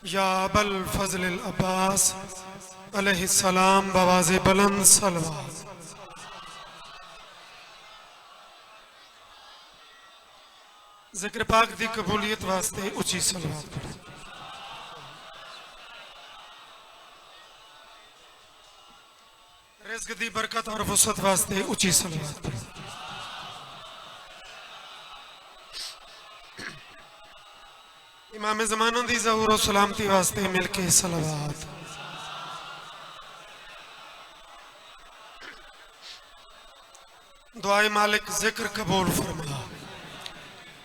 या अबल फजल अब्बास अलैहिस्सलाम बवाज़े बुलंद सलवात। ज़िक्र पाक दी कबूलियत वास्ते उची सलवात पढ़ो। रिज़्क़ दी बरकत और वसअत वास्ते उची सलवात पढ़ो। इमाम ज़माना दी ज़हूर और सलामती वास्ते मिलके सलवात। दुआए मालिक जिक्र कबूल फरमा,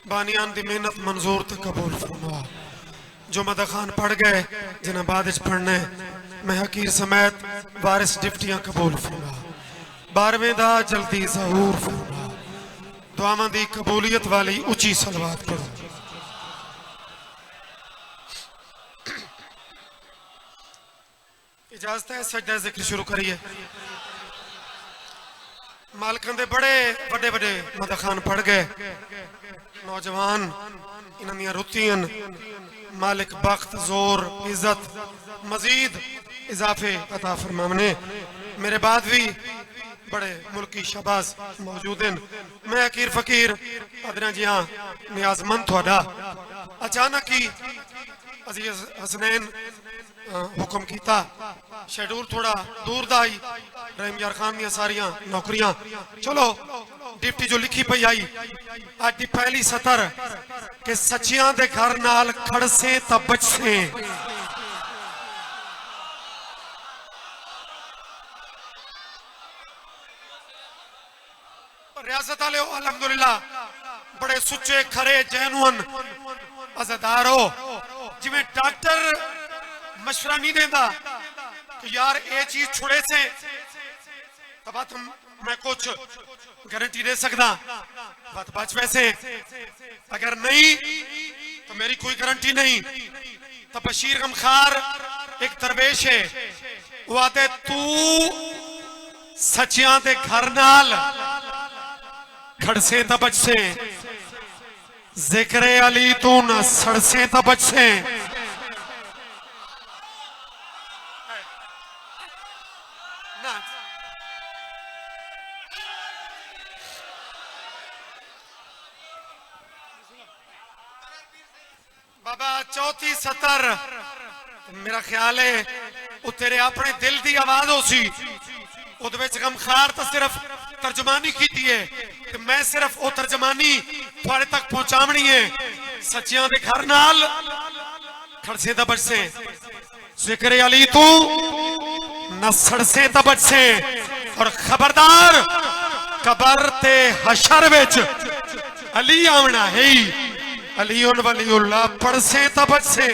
बानियान दी मेहनत मंजूर ते कबूल फरमा। जो मदा खान पढ़ गए जिन्हें बाद पढ़ने मैं हकीर समेत वारिस डिप्टियां कबूल फरमा। 12वें दा जल्दी ज़हूर फरमा। दुआवां दी कबूलियत वाली उची सलवात पढ़ो। इजाजत है सजदा जिक्र शुरू करिए। मालकां दे बड़े बड़े बड़े मदा खान पढ़ गए नौजवान इन्हां दियां रुतियां मालिक बख्त जोर इज्जत मजीद इजाफे अता फरमावने। मेरे बाद भी बड़े मुल्की शहबाज मौजूद हैं। मैं हकीर फकीर अदना जी हाँ नियाजमंद थोड़ा अचानक ही अजीज हसनैन हुक्म किया शेड्यूल थोड़ा दूर दा आई रहीम यार खान दियां सारियां नौकरियां चलो डिप्टी जो लिखी पई आई आज दी पहली सतर के सच्चियां दे घर नाल खड़से ता बचसे। रियासत वाले अल्हम्दुलिल्लाह बड़े सुच्चे खरे जैनुअन अज़दारो जिवें डॉक्टर मशवरा नहीं देता कि यार ये चीज छुड़े से तब मैं कुछ गारंटी दे सकता बात बच वैसे अगर नहीं तो मेरी कोई गारंटी नहीं। तो बशीर गमखार एक दरवेश है वो आते तू सच्चियां दे घर नाल खड़से तो बचसे जिक्र अली तू न सड़से तो बचसे। बाबा चौथी सतर मेरा ख्याल है वो तेरे अपने दिल की आवाज हो सी गमखार तो सिर्फ तर्जमानी की है तो मैं सिर्फ वो तर्जमानी थोड़े तक पहुंचावनी है। सच्चियां दे घर नाल खड़से दा बचसे जिक्र अली तू न सड़से दा बचसे और खबरदार कबर ते हशर विच अली आवना है अलीउन वलीउल्लाह पढ़से ता बचसे।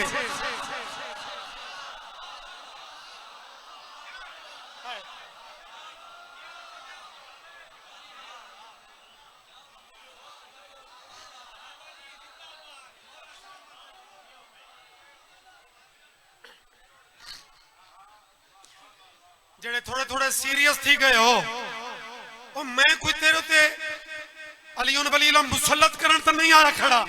जेड़े थोड़े थोड़े सीरियस थी गए हो वो मैं कोई तेरे ते अलीउन वलीउल्लाह मुसल्लत करन तो नहीं आया खड़ा।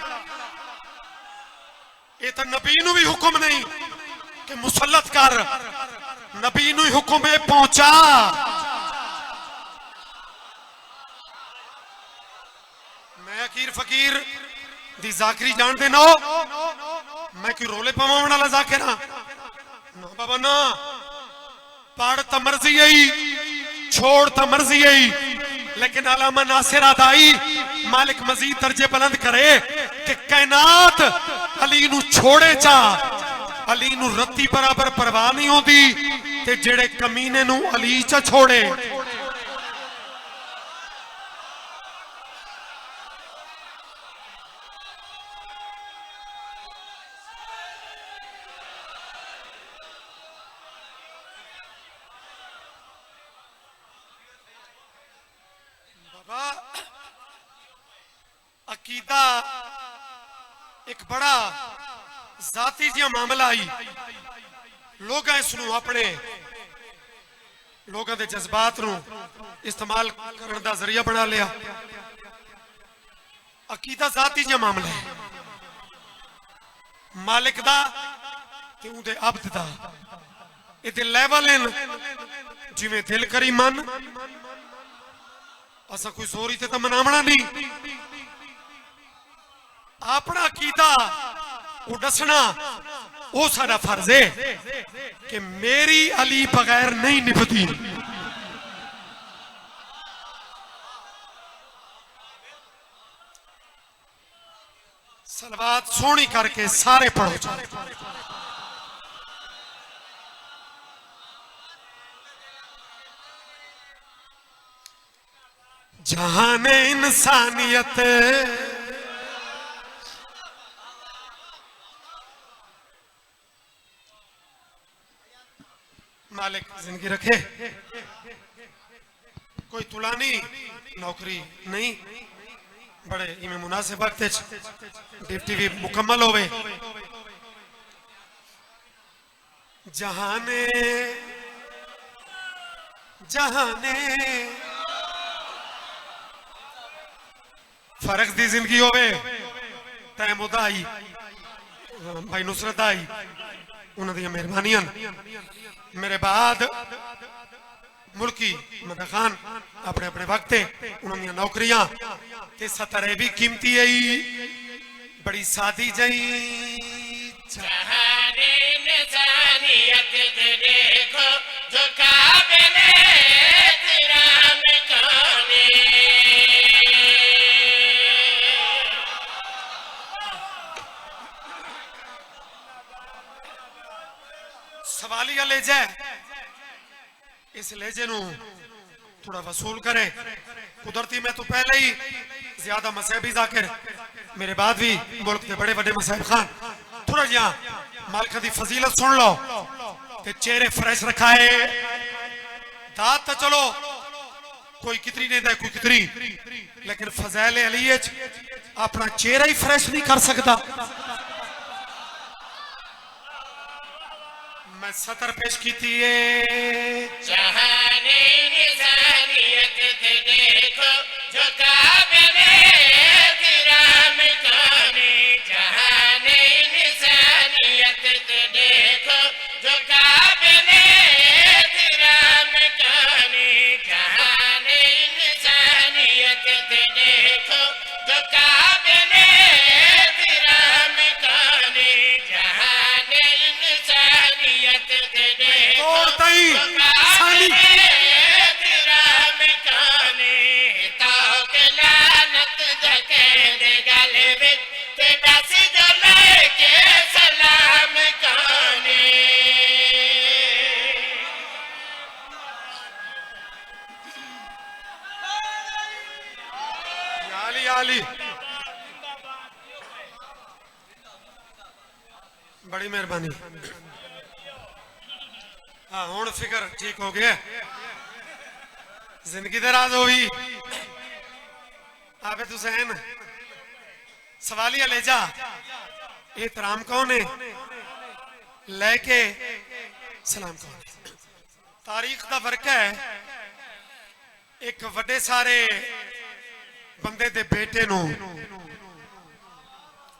ये तो नबी नू भी हुक्म नहीं कि मुसल्लत कर नबी नू हुक्म है पहुंचा। मैं अकीर फकीर दी जाकरी जान दे नो मैं कोई रोले पावन वाला जाकिर हां ना बाबा ना पढ़ तो मर्जी आई छोड़ तो मर्जी आई लेकिन अलामा नासिर अदाई मालिक मजीद दर्जे बुलंद करे कि कायनात अली नू छोड़े चा अली नू रत्ती बराबर परवाह नहीं होती ते जेड़े कमीने नू अली चा छोड़े। बाबा अकीदा एक बड़ा जाती जिहा मामला आई लोग इसनू अपने लोगों के जज्बात नू इस्तेमाल करने का जरिया बना लिया। अकीदा जाती जिहा मामला है मालिक दा ते उहदे अब्द दा इहदे लेवल इन जिवें दिल करी मन असा कोई जोरी ते मनावना नहीं अपना कीता वो दसना वो साडा फर्ज है कि मेरी अली बगैर नहीं निभती सलवात सोहनी करके सारे पढ़ो जहान इंसानियत मालिक जिंदगी रखे कोई तुलानी नौकरी नहीं बड़े इमें मुनासिब वक्त ड्यूटी भी मुकम्मल होवे जहाने जहाने फर्क दी जिंदगी होवे तैमूद आई भाई नुसरत आई उन्होंने मेहरबानियां मेरे बाद मुल्की मदा खान अपने अपने वक्त उन्होंने नौकरियां ते सतरे भी कीमती आई बड़ी सादी जई जहाने इंसानियत देखो जो काबिले इहतराम काने सवालिया लेजा इस लेजे नू थोड़ा वसूल करे कुदरती मैं तो पहले ही ज्यादा मसहबी जाकिर मेरे बाद भी मुल्क के बड़े बड़े मसहब खान थोड़ा जिहा मालिक दी फजीलत सुन लो ते चेहरे फ्रेश रखाए दात तो चलो कोई कितनी नहीं दे कोई कितनी लेकिन फजैल अली अपना चेहरा ही फ्रेश नहीं कर सकता मैं सतर पेश की थी जहाने इंसानियत देखो जो काबिले इहतराम काने जहाने इंसानियत देखो जो काबिले इहतराम काने जहाने इंसानियत देखो जो काबिले इहतराम काने जहाने इंसानियत देखो और तई सानी आली आली बड़ी मेहरबानी हाँ हुण फिक्र ठीक हो गया जिंदगी दराज होगी आबे हुसैन सवालिया ले जा एहतराम कौन है लेके सलाम कौन है तारीख का फर्क है एक वड्डे सारे बंदे दे बेटे नू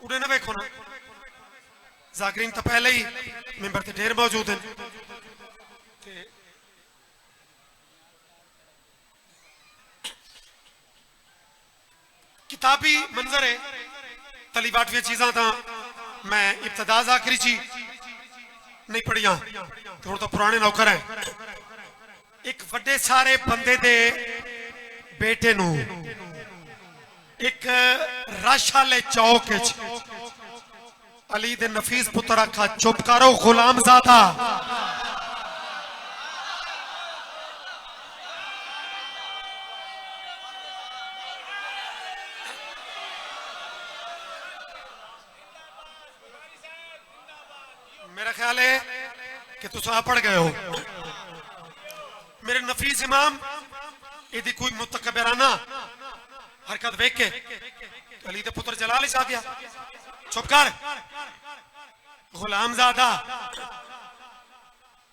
उड़े ना वेखो ना जागरीन तो पहले ही मेंबर ते ढेर मौजूद हैं किताबी मंजर है तली बाटवी चीजा तो मैं इब्तदा जाकरी ची नहीं पढ़िया थोड़ा तो पुराने नौकर हैं एक वड्डे सारे बंदे दे बेटे नू एक रश वाले चौक अली दे नफीस पुत्र आखा चुप करो गुलाम ज़ादा मेरा ख्याल है कि तुम पढ़ गए हो मेरे नफीस इमाम यदि कोई मुतकबिराना हरकत वेख के तो अली दे पुत्र जलाल आ गया चुप कर गुलाम ज़ादा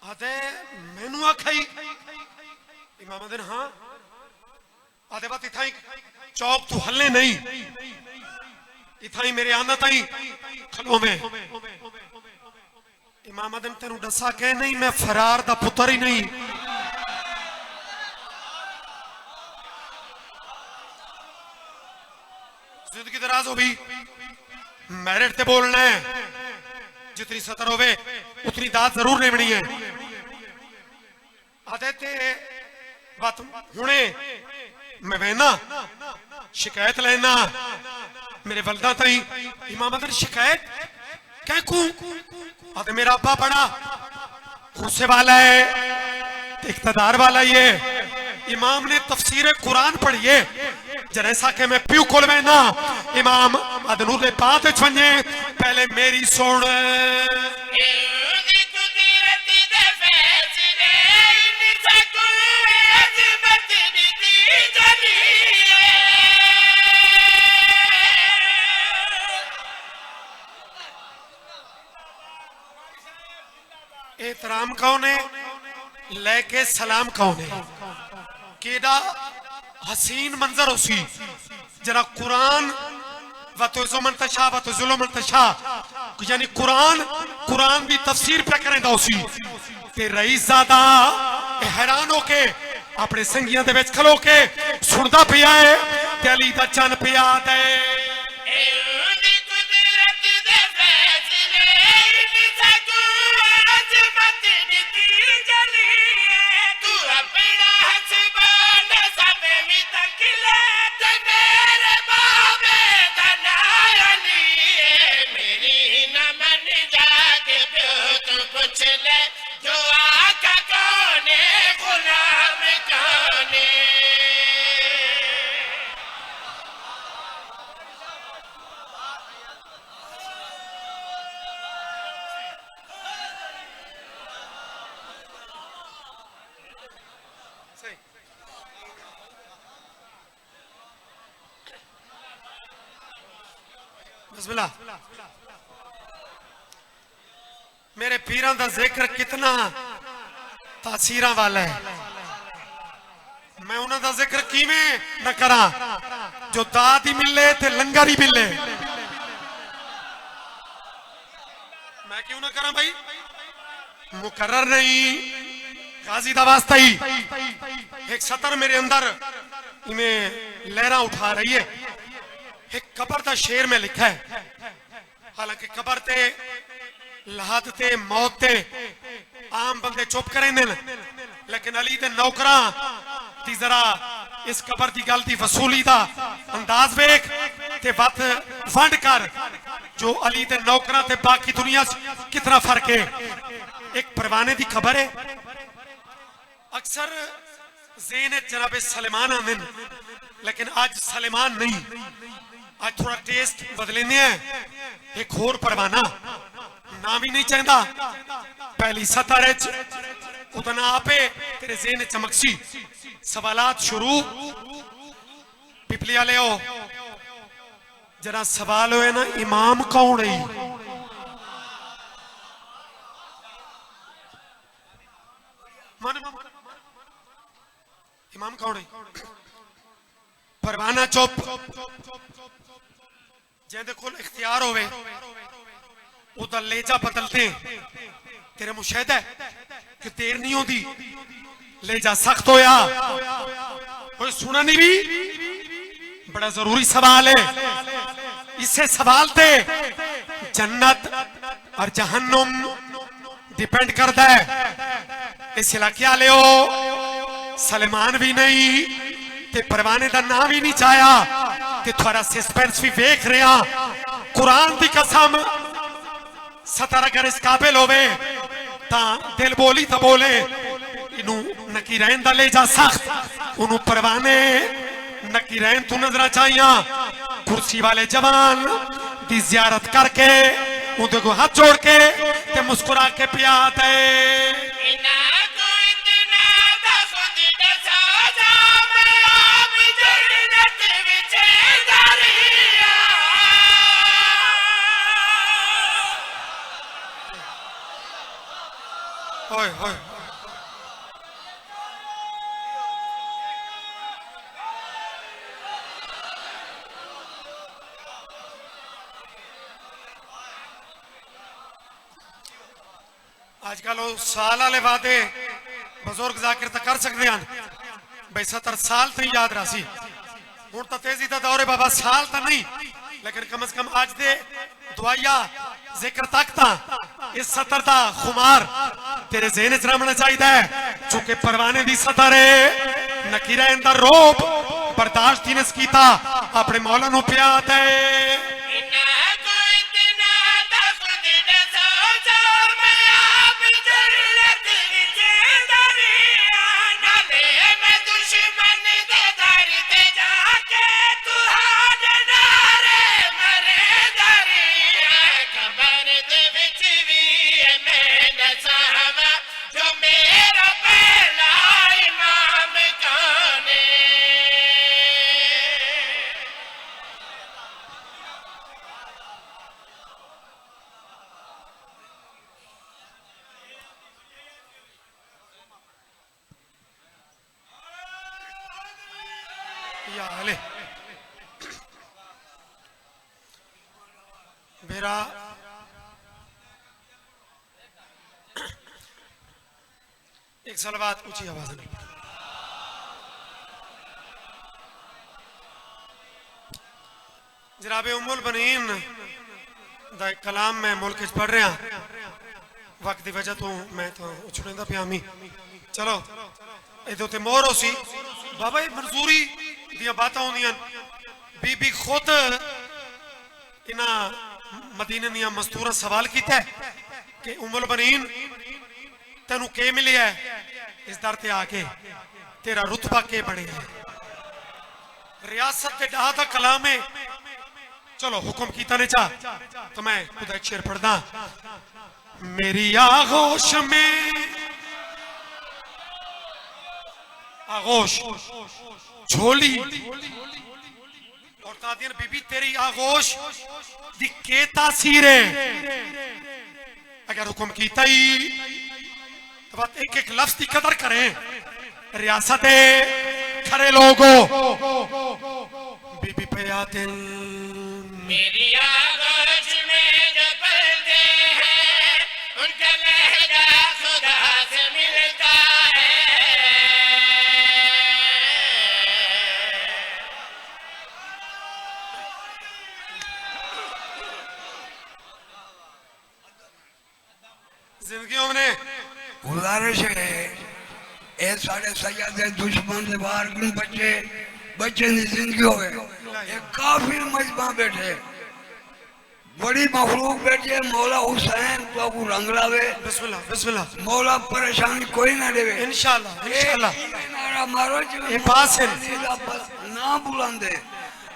आते मैनू आखाई इमाम दिन हाँ आते बात इथा चौक तू हल्ले नहीं इथा ही मेरे आना ताई खलो में इमाम अदन तेन दसा कह नहीं मैं फरार दा पुत्र ही नहीं। जिंदगी दराज हो भी मैरिट ते बोलना है, जितनी सतर होवे उतनी दात जरूर लेवनी है। आदे ते बात हुणे मैं बहना शिकायत लेना मेरे वलदा तई इमाम अदन शिकायत कह कू आदे मेरा अब्बा बड़ा गुस्से वाला है, इख्तदार वाला ये इमाम ने तफसीर कुरान पढ़ी है जैसा कि मैं प्यू खोल में ना इमाम अदनू दे बात छने पहले मेरी सुन। एहतराम कौन है लेके सलाम कौन है केड़ा हसीन मंजर उसी जरा कुरान वतुजुमंतशा वतुजुलमंतशा यानी कुरान भी तफसीर पे करेंदा उसी ते रईस ज़ादा हैरान होके अपने संगियां दे विच खलो के सुनदा पिया है ते अली दा चन पिया दे बिस्मिल्लाह। मेरे पीरां दा जिक्र कितना तासीरां वाला है, मैं उन्हां दा जिक्र किवें न करा जो दात ही मिले ते लंगर ही मिले। मैं क्यों ना करा भाई, मुकर्रर नहीं गाजी दा वास्ता ही एक सतर मेरे अंदर इमें लहरा उठा रही है। एक कबर का शेर में लिखा है, हालांकि कबर ते लाहत ते मौत ते आम बंदे चुप करेंदे न, लेकिन अली दे नौकरां दी जरा इस कबर की गल की वसूली दा अंदाज वेख ते वत वंड कर जो अली दे नौकरां ते बाकी दुनिया कितना फर्क है। एक परवाने की खबर है, अक्सर ज़हन जनाबे सलेमान आंदे न, लेकिन आज सलेमान नहीं, आज थोड़ा टेस्ट बदलेने हैं। एक होर परवाना नाम ही नहीं चाहता पहली सतर उतना आपे तेरे ज़हन चमकसी सवालात शुरू पिपलिया ले आओ जरा सवाल होए ना इमाम कौन है। इमाम कौन है? परवाना चुप जिंदे कोल इख्तियार होवे उदा लेजा बदलते। तेरे मुशाहिदा है कि देर नहीं होती लेजा सख्त होया कोई सुना नहीं भी बड़ा जरूरी सवाल है। इससे सवाल ते जन्नत और जहन्नुम डिपेंड करता है। इस इलाके वाले हो सलेमान भी नहीं ते परवाने का नाम ही नहीं चाया ते थोड़ा सस्पेंस भी वेख रहा। कुरान की कसम सतर अगर इस काबिल होवे ता दिल बोली तो बोले इनू नकीरैन दा ले जा सख्त उन्होंने परवाने नकीरैन तू नजर चाहिए। कुर्सी वाले जवान की जियारत करके उनके को हाथ जोड़ के ते मुस्कुरा के पिया दे। होय होय आजकल वो साल वाले वादे बुजुर्ग जाकिर तो कर सकते हैं भाई 70 साल तो याद रासी हूं तो तेजी का दौर है बाबा साल तो नहीं लेकिन कम से कम आज दे दुआया जिक्र तक ता इस 70 का खुमार तेरे ज़हन च रमना चाहिए चूंकि परवाने दी सतर है नकीरा इंदा रोब बर्दाश्त ही नहीं कीता अपने मौला नू प्या दे मेरा एक सलवात ऊंची आवाज में जनाब उम्मुल बनीन दा कलाम मैं मुल्क च पढ़ रहा वक्त की वजह तो मैं तो उछड़ेंदा पिया मी चलो इदों ते मोहर हो सी बाबा ये मंजूरी दियां बातां होंदियां बीबी खुद इना मदीने दियां मस्तूरा सवाल किया कि उम्मुल बनीन तेनू के मिले है इस दर ते आके तेरा रुतबा के बने है रियासत के डाह दा कलाम है चलो हुक्म कीता ने चा तो मैं खुद एक शेर पढ़दा मेरी आगोश में आगोश झोली और तादियन बीबी तेरी आगोश दी के तासीर है अगर हुक्म कीता ही तो बात एक एक लफ्ज की कदर करें रियासत खरे लोगों बीबी पे आते मेरी आगोश में जो पलते हैं उनका लहरा खुदा से मिलता है जिंदगियों में गुजारिश है ए साढ़े सयादे दुश्मन से बाहर क्यों बच्चे बच्चे की जिंदगी हो गए एक काफिर मजमा बैठे बड़ी मखलूक बैठे मौला हुसैन तो अबू रंग लावे बिस्मिल्लाह बिस्मिल्लाह मौला परेशानी कोई ना देवे इंशाल्लाह इंशाल्लाह नारा मारो ये पास है ना बुलंदे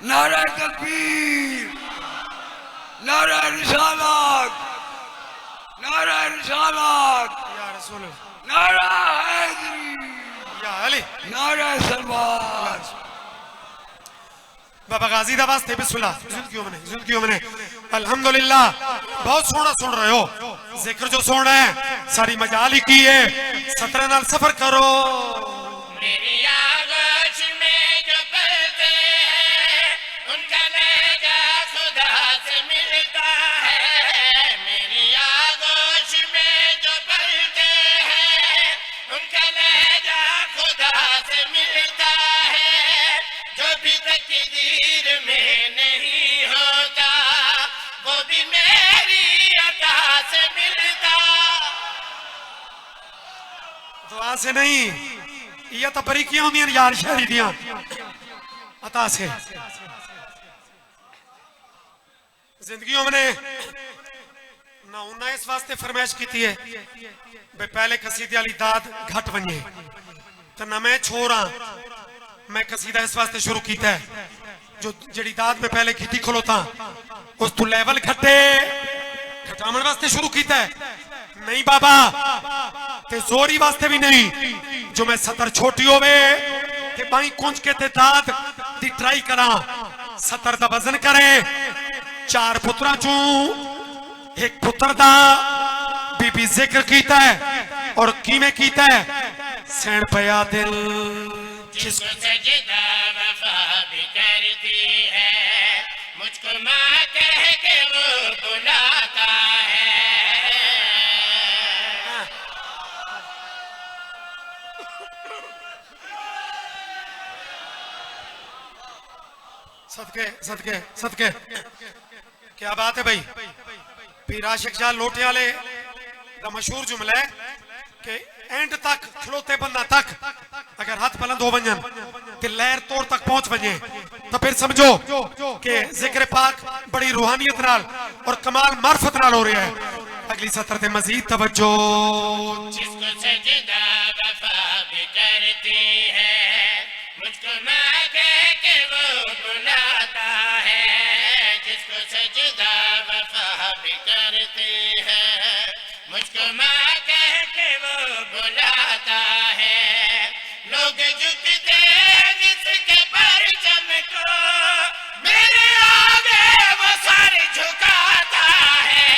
नारा तकबीर नारा रिसालत नारा रिसालत या रसूल नारा हैदरी या अली नारा सरवार बाबा गाजी दा वास्ते बिस्मिल्लाह जिंदगियों में अल्हम्दुलिल्लाह बहुत सोना सुन रहे हो जिक्र जो सुनना है सारी मजाल ही की है 17 नाल सफर करो मेरी आगोश में जो पलते हैं उनका लहजा खुदा से मिलता है मेरी आगोश में जो पलते हैं उनका लहजा खुदा से मिलता है जो भी तकदीर में नहीं होता वो भी मेरी अता से मिलता दुआ से नहीं ये तो बरीकियां होंदियां यार शहरी दियां अता से जिंदगियों में ना उन्ना इस वास्ते फरमाइश की है बे पहले कसीदे वाली दाद घट वने तो ना मैं छोरा मैं कसीदा इस वास्ते शुरू किया है जो जड़ी दाद में पहले की खलोता उस तू लेवल घटे घटावन वास्ते शुरू किया है नहीं बाबा ते जोरी वास्ते भी नहीं जो मैं 70 छोटी होवे ते बाई कुंज के ते दाद दी ट्राई करा 70 दा वजन करे 4 पुत्रा चू एक पुत्र दा बीबी जिक्र कीता है और कीमें कीता है सैन पया दिल जिसको सजदा वफा भी करती है मुझको माँ कह के वो बुलाता है सदके सदके सदके क्या बात है भाई। पीर आशिक शाह लोटे वाले का मशहूर जुमला है कि एंड तक खलोते बंदा तक अगर हाथ बुलंद हो वजन ते लहर तोड़ तक पहुंच वजे तो फिर समझो कि जिक्र पाक बड़ी रूहानियत नाल और कमाल मार्फत नाल हो रहा है। अगली सत्र ते मजीद तवज्जो। जिसको सजदा वफा भी करती है, मुझको माँ कह के वो बुलाता है। जिसको सजदा वफा भी करती है, मुझको माँ कह के वो बुलाता है। लोग झुकते हैं जिसके परचम को, मेरे आगे वो सर झुकाता है।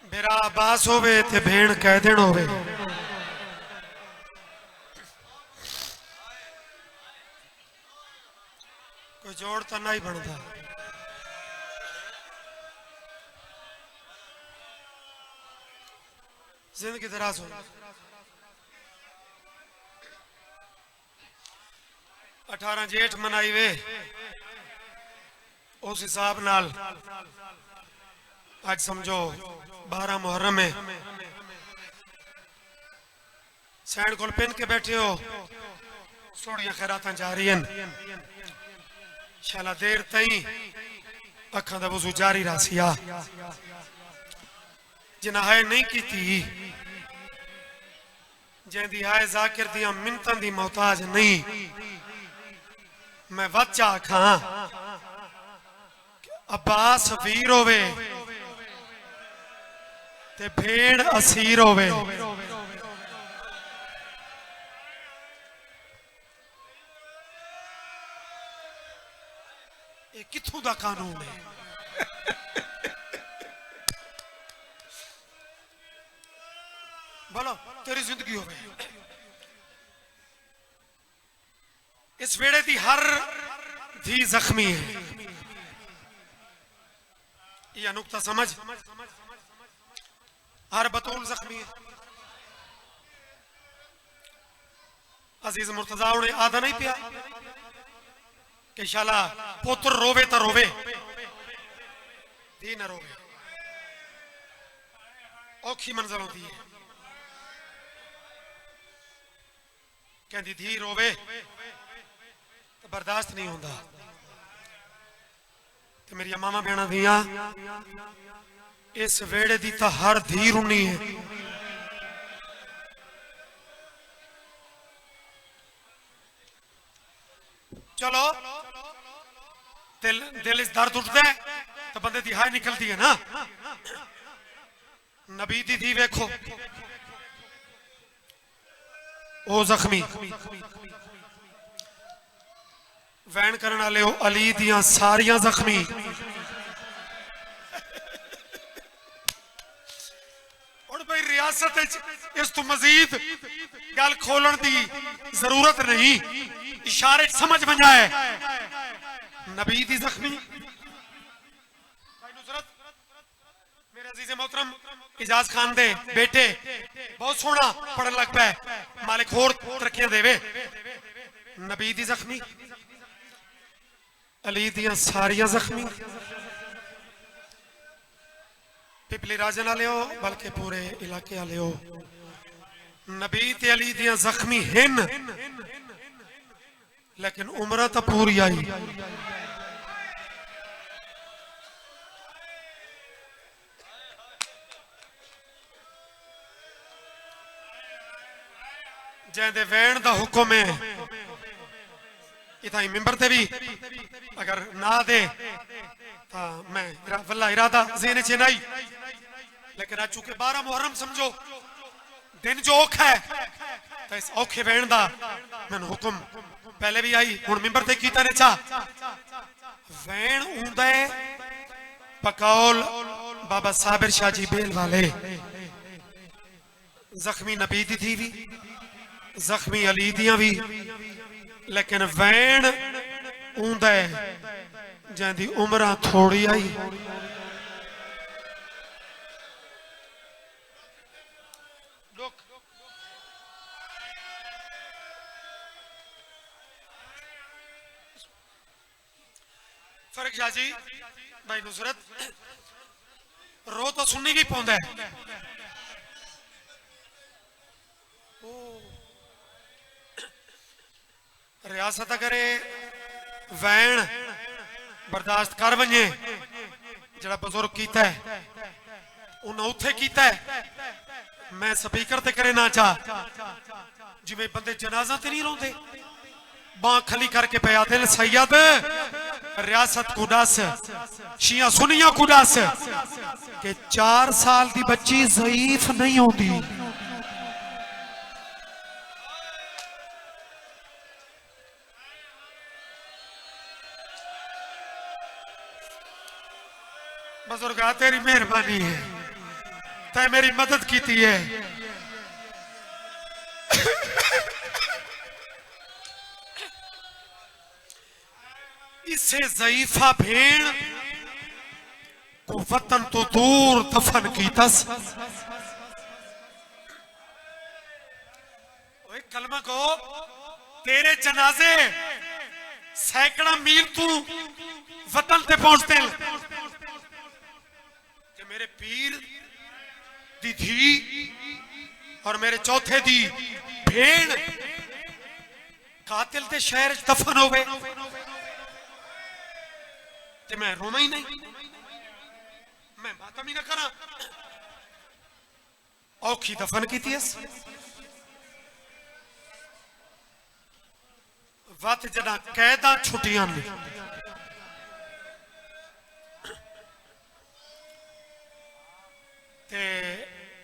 मेरा अब्बास होवे ते भेण कह देण होवे। कोई जोड़ तो नहीं बनता। जिंदगी दराज हो। 18 जेठ मनाई वे उस हिसाब नाल आज समझो 12 मुहर्रम है। सैन को पिन के बैठे हो, सोनिया खैरात जा रही हैं। शाला देर तई अखा दा वजू जारी रासिया जिन्हें हाय नहीं की जैदी हाय जाकिर दिया मिन्नतां दी मोहताज नहीं। मैं वच्चा आखा अब्बास वीर होवे ते भेड़ असीर होवे। ये किथों दा कानून है? बोलो तेरी जिंदगी होवे। इस वेड़े दी हर धी जख्मी है। यह नुक्ता समझ। हर बतूल जख्मी है। अजीज मुर्तजा उन्हें आधा नहीं पिया कि शाला पुत्र रोवे तो रोवे, धी न रोवे। औखी मंजिल होती है। कहती धी रोवे तो बर्दाश्त नहीं होता। तो मेरी मामा भैन दिया इस वेड़े दी तो हर धी रुनी है। चलो दिल इस दर्द उठता है तो बंदे दी हाय निकलती है ना। नबी दी थी वेखो ओ जख्मी वैन करने वाले हो अली दियां सारियां जख्मी। और भाई रियासत इस तो मजीद गल खोलन दी जरूरत नहीं। इशारे समझ में आए। नबी दी जख्मी मेरे अजीज मोहतरम इजाज खान दे बेटे बहुत सोहना पढ़न लग पाए। मालिक होर तरक्कियां देवे। नबी दी जख्मी अली दियां सारियां जख्मी। पिपली राजन वाले हो बल्कि पूरे इलाके वाले हो। नबी ते अली दियां जख्मी हिन लेकिन उम्र तो पूरी आई। जैदे वैन दा हुक्म है इतना ही मिंबर ते भी अगर ना दे तो मैं वल्ला इरादा ज़हन च नहीं। लेकिन आज चूंकि 12 मुहर्रम समझो दिन जो औखा है तो इस औखे वैन दा मैंने हुक्म पहले भी आई हुण मिंबर ते कीता ने चा वैन उंदा है पकौल बाबा साबिर शाह जी बेल वाले। जख्मी नबी दी थी भी जख्मी अली दियां भी लेकिन वैन उंदा है जैंदी उम्र थोड़ी आई फर्क शाह जी भाई नुसरत रो तो सुननी भी पौंदा है रियासत करे वैन बर्दाश्त कर वने जड़ा बुजुर्ग कीता है उन्हें उथे कीता है मैं स्पीकर ते करे ना चाह जिवें बंदे जनाजा ते नहीं रोंदे बां खली करके पे आते सैयद रियासत को दस शिया सुनिया को दस कि 4 साल की बच्ची ज़ईफ नहीं होती बुजुर्गा तेरी मेहरबानी है तै मेरी मदद की है इससे ज़ईफा भेड़ को वतन तो दूर दफन की तस कलमा को तेरे जनाजे सैकड़ा मील तू वतन ते पहुंचते कि मेरे पीर दी थी और मेरे चौथे दी भेड़ कातिल ते शहर दफन हो गए ते मैं रोना ही नहीं मैं मातम ही ना करा औखी दफन की थी वत जदा कैदा छुट्टियां ते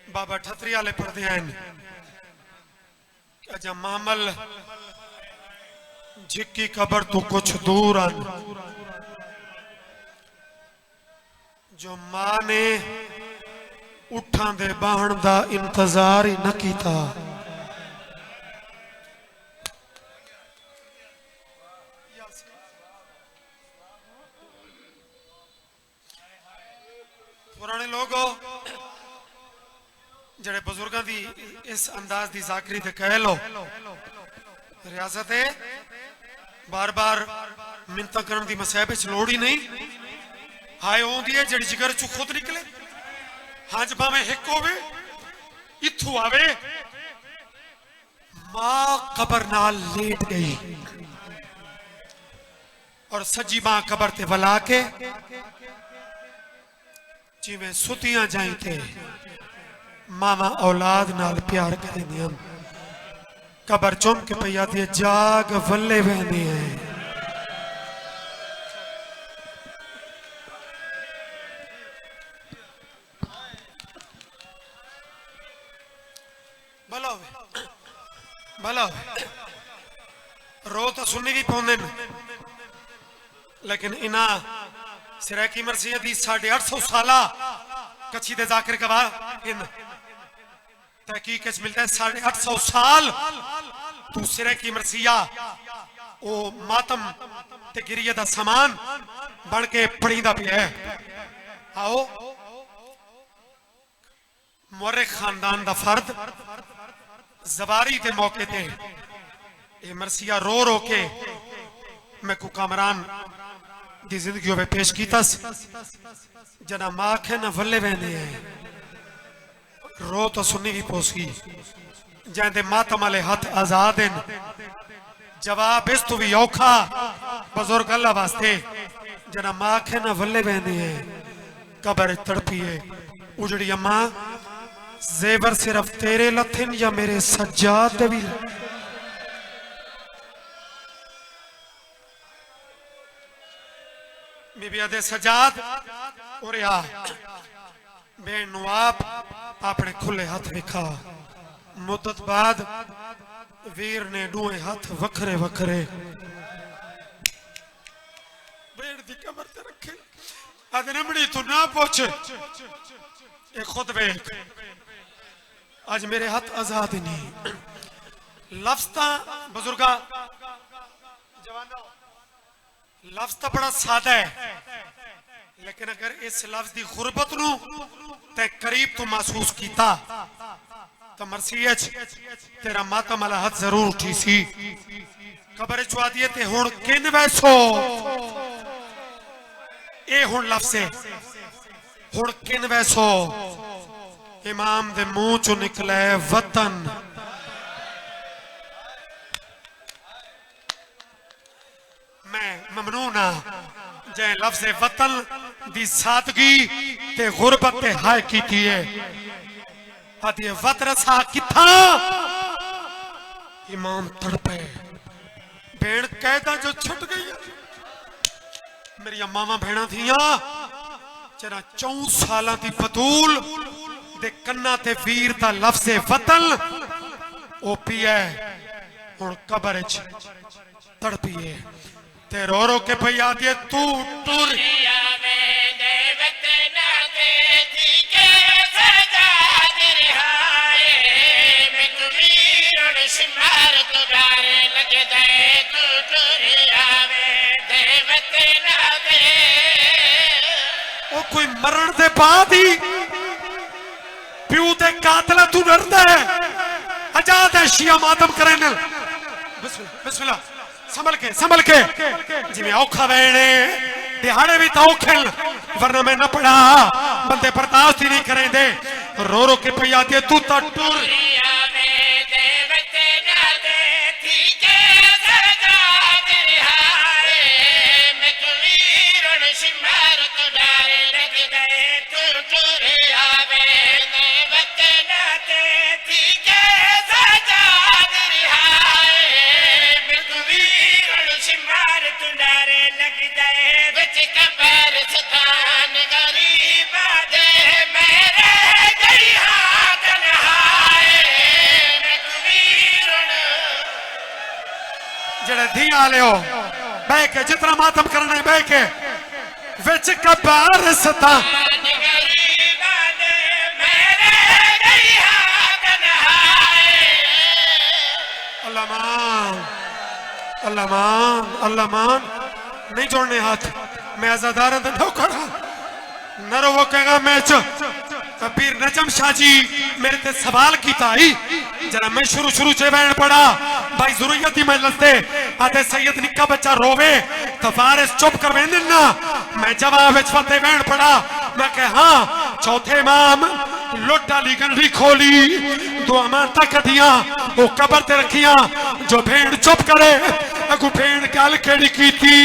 बाबा ठतरी वाले पढ़ते हैं अजा मामल जिक्की कबर तो कुछ दूर आन जो मां ने उठां दे बाहन दा इंतजार ही न कीता पुराने लोग जड़े बुजुर्गों की इस अंदाज की जाकरी ते कह लो रियासत है बार बार मिन्नत करने की मसैब लोड़ ही नहीं हाय होंदी है जड़ी जिगर चू खुद निकले हंज भावे हिक होवे इथू आवे मां कबर नाल लेट गई और सजी मां कबर ते वला के जिवें सुतियां जाई थे मावा औलाद नाल प्यार करेंदियां कबर चुम के पई आती है जाग वल्ले वहंदी है भला रो तो सुननी भी पौंदे लेकिन इना सिरैकी मरसिया दी 850 साला कच्छी दे जाकिर गवा इन तहकीक मिलता है 850 साल तू सिरैकी मरसिया ओ मातम ते गिरिया दा सामान बन के पड़ीदा पिया है आओ मोरे खानदान दा फर्द जबारी के मौके ते ये मरसिया रो रो के मैं को कामरान दी जिंदगी में पेश कीता जना मां के न वल्ले वहंदे हैं रो तो सुननी भी पोसी जैंदे मातम वाले हाथ आजाद हैं जवाब इस तो भी औखा बुजुर्ग अल्लाह वास्ते जना मां के न वल्ले वहंदे हैं कबर तड़पी है उजड़ी अम्मा जेवर सिर्फ तेरे लथिन या मेरे सज्जाद दे भी बीबी आदे सज्जाद और या बेन नु आप अपने खुले हाथ विखा मुद्दत बाद वीर ने दुए हाथ वखरे वखरे बेड़ दी कबर ते रखे आदे नमड़ी तू ना पूछ ए खुद वेख आज मेरे हाथ आजाद नहीं लफ्ज़ ता बुजुर्गा जवाना लफ्ज तो बड़ा सादा है, लेकिन अगर इस लफ्ज की गुरबत नू ते करीब तो महसूस किया तो मरसीए तेरा मातम वाला हथ जरूर उठी सी। कबर चुआ दिए ते हुण किन वैसो, ए हुण लफ्ज है, हुण किन वैसो। इमाम दे मुंह चो निकले वतन। मैं ममनून हाँ जै लफ्ज वतन दी सादगी ते गुरबत ते हाय की है। आदि वत रसा किथा इमाम तड़पे, भेड़ कैदा जो छुट गई। मेरी मावा भेड़ा थिया जरा 4 साल की बतूल दे कन्ना ते वीर दा लफ्ज वतन ओ पिए हुण कबर च तड़पिए ते रो रो के पई आदि तू टुर ओ कोई मरण दे बाद ही प्यू ते कातला तू डरदा है। आजाद है शिया मातम करें। बिस्मिल्लाह संभल के जिवें औखा वेणे दिहाड़े भी तो औखे, वरना मैं न पढ़ा बंदे बर्दाश्त ही नहीं करेंदे। रो रो के पई आती तू तो टुर जड़े धिया लियो बह के जितना मातम करना है बह के विच कबार सता अल्लाह मान अल्लाह मान अल्लाह मान। नहीं जोड़ने हाथ, मैं आजादार खड़ा न रो वो कहेगा मैं पीर नजम शाह जी मेरे ते सवाल किया ही जरा मैं शुरू च बहन पड़ा भाई जरूरत ही मैं लते आते सैयद निक्का बच्चा रोवे तो वारिस चुप कर वेंदे ना। मैं जवाब फतेह बहन पड़ा मैं कह हाँ चौथे इमाम लुट डाली गंढी खोली दो अमानता कटिया वो कबर ते रखिया जो भेड़ चुप करे अगू भेड़ गल केड़ी कीती।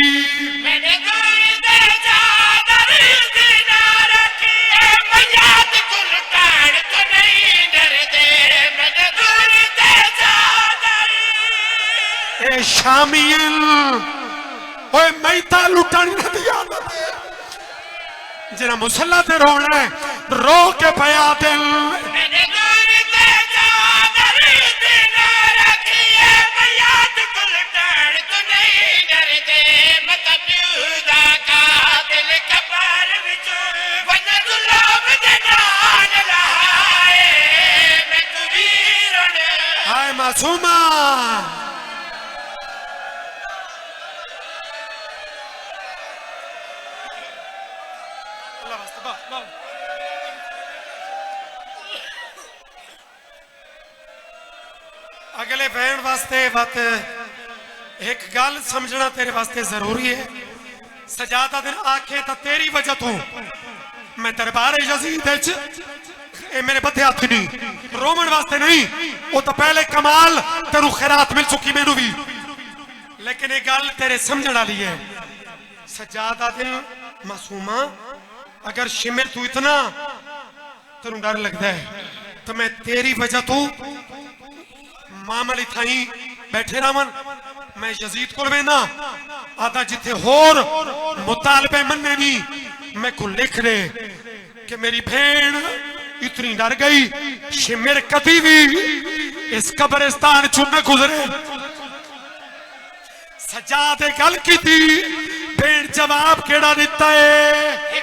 शामिल ओए मैता लुटानी न दिया जरा मुसल्ला ते रोना है रो के पया दिल हाय मासूमा अगले बहन वास्ते बात एक गल समझना तेरे वास्ते जरूरी है। सजादा दिन आखे तो तेरी वजह तो मैं दरबार यजीद मेरे बदे हाथ नहीं रोमन वास्ते नहीं वो तो पहले कमाल तेरू खैरात मिल चुकी मैनू भी, लेकिन एक गल तेरे समझने वाली है। सजादा दिन मासूमा अगर शिमिर तू इतना तेरू डर लगता है तो मैं तेरी वजह तो मामली थाई बैठे रामन मैं यजीद को लेना आधा जिथे होर मुतालबे मन्ने भी मैं को लिख दे कि मेरी भेड़ इतनी डर गई शिमिर कभी भी इस कब्रिस्तान चुन न गुजरे। सजाद गल की थी भेड़ जवाब केड़ा दिता है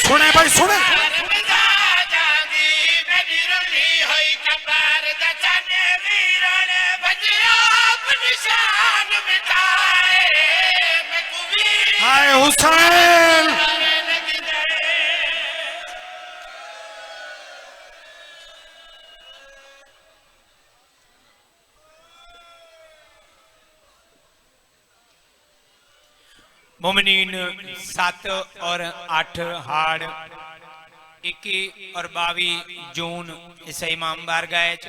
सुने भाई सुने हाय हुसैन मोमिनीन 7 और 8 हाड़ 21 और 22 जून इस इमाम बारगाह